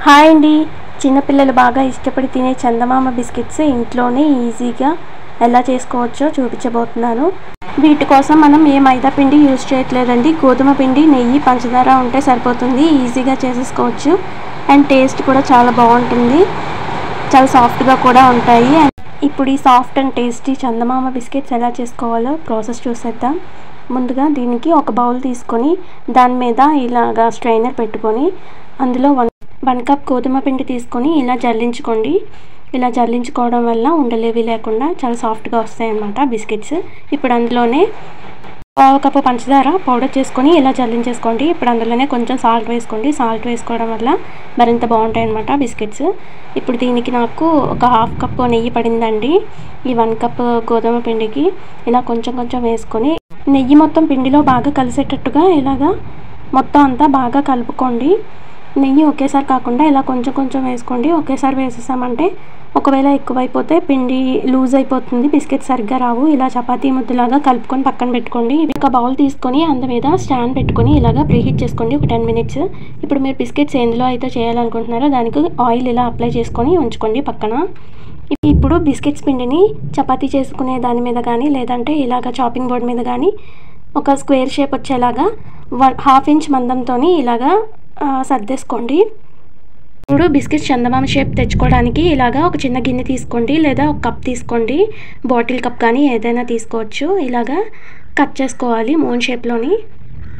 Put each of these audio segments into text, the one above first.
Hi అండి. చిన్నపిల్లలు బాగా ఇష్టపడి తినే చందమామ బిస్కెట్స్ ఇంట్లోనే ఈజీగా ఎలా చేసుకోవచ్చో చూపించబోతున్నాను. వీటి కోసం మనం ఏ మైదా పిండి యూజ్ చేయట్లేదండి. గోధుమ పిండి, నెయ్యి, పంచదార ఉంటే సరిపోతుంది. ఈజీగా చేసేసుకోవచ్చు. అండ్ టేస్ట్ కూడా చాలా బాగుంటుంది. చాలా సాఫ్ట్గా కూడా ఉంటాయి. ఇప్పుడు ఈ soft and tasty Chandamama biscuits ఎలా చేసుకోవాలో ప్రాసెస్ చూసేద్దాం. ముందుగా దీనికి ఒక బౌల్ తీసుకొని దాని మీద ఇలాగా స్ట్రైనర్ పెట్టుకొని అందులో 1 కప్ గోధుమ పిండి తీసుకొని ఇలా జల్లించుకోండి. ఇలా జల్లించుకోవడం వల్ల ఉండలేవి లేకుండా చాలా సాఫ్ట్గా వస్తాయి అన్నమాట బిస్కెట్స్. ఇప్పుడు అందులోనే 1 కప్పు పంచదార పౌడర్ చేసుకొని ఇలా జల్లించేసుకోండి. ఇప్పుడు అందులోనే కొంచెం సాల్ట్ వేసుకోండి. సాల్ట్ వేసుకోవడం వల్ల మరింత బాగుంటాయి అన్నమాట బిస్కెట్స్. ఇప్పుడు దీనికి నాకు ఒక 1/2 కప్పు నెయ్యి పడిందండి. ఈ 1 కప్ గోధుమ పిండికి ఇలా కొంచెం కొంచెం వేసుకొని నెయ్యి మొత్తం పిండిలో బాగా కలిసేటట్టుగా ఇలాగా మొత్తం అంతా బాగా కలుపుకోండి. నెయ్యి ఒకేసారి కాకుండా ఇలా కొంచెం కొంచెం వేసుకోండి. ఒకేసారి వేసేసామంటే ఒకవేళ ఎక్కువైపోతే పిండి లూజ్ అయిపోతుంది, బిస్కెట్ సరిగ్గా రావు. ఇలా చపాతీ ముద్దలాగా కలుపుకొని పక్కన పెట్టుకోండి. ఒక బౌల్ తీసుకొని అందు మీద స్టాండ్ పెట్టుకొని ఇలాగా ప్రీహీట్ చేసుకోండి ఒక 10 మినిట్స్. ఇప్పుడు మీరు బిస్కెట్స్ ఎందులో అయితే చేయాలనుకుంటున్నారో దానికి ఆయిల్ ఇలా అప్లై చేసుకొని ఉంచుకోండి పక్కన. ఇప్పుడు బిస్కెట్స్ పిండిని చపాతీ చేసుకునే దాని మీద కానీ లేదంటే ఇలాగ చాపింగ్ బోర్డ్ మీద కానీ ఒక స్క్వేర్ షేప్ వచ్చేలాగా 1/2 ఇంచ్ మందంతో ఇలాగా సర్దేసుకోండి. ఇప్పుడు బిస్కెట్స్ చందమామ షేప్ తెచ్చుకోవడానికి ఇలాగా ఒక చిన్న గిన్నె తీసుకోండి లేదా ఒక కప్ తీసుకోండి. బాటిల్ కప్ కానీ ఏదైనా తీసుకోవచ్చు. ఇలాగా కట్ చేసుకోవాలి మూన్ షేప్లోని.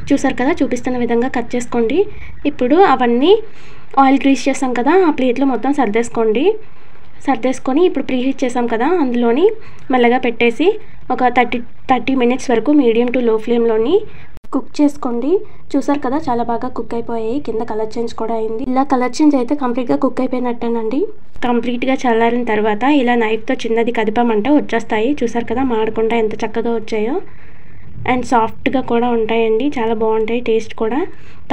చూసారు కదా, చూపిస్తున్న విధంగా కట్ చేసుకోండి. ఇప్పుడు అవన్నీ ఆయిల్ గ్రీస్ చేసాం కదా, ఆ ప్లేట్లో మొత్తం సర్దేసుకొని ఇప్పుడు ప్రీహీట్ చేసాం కదా అందులోని మెల్లగా పెట్టేసి ఒక 30 మినిట్స్ వరకు మీడియం టు లో ఫ్లేమ్లోని కుక్ చేసుకోండి. చూసారు కదా, చాలా బాగా కుక్ అయిపోయాయి. కింద కలర్ చేంజ్ కూడా అయింది. ఇలా కలర్ చేంజ్ అయితే కంప్లీట్గా కుక్ అయిపోయినట్టేనండి. కంప్లీట్గా చల్లారిన తర్వాత ఇలా నైఫ్తో చిన్నది కదిపామంటే వచ్చేస్తాయి. చూసారు కదా, మాడకుండా ఎంత చక్కగా వచ్చాయో. అండ్ సాఫ్ట్గా కూడా ఉంటాయండి. చాలా బాగుంటాయి. టేస్ట్ కూడా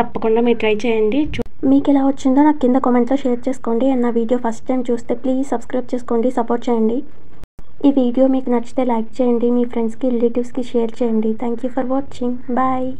తప్పకుండా మీరు ట్రై చేయండి. మీకు ఎలా వచ్చిందో నాకు కింద కామెంట్లో షేర్ చేసుకోండి. అండ్ నా వీడియో ఫస్ట్ టైం చూస్తే ప్లీజ్ సబ్స్క్రైబ్ చేసుకోండి, సపోర్ట్ చేయండి. ఈ వీడియో మీకు నచ్చితే లైక్ చేయండి, మీ ఫ్రెండ్స్కి రిలేటివ్స్కి షేర్ చేయండి. Thank you for watching. Bye.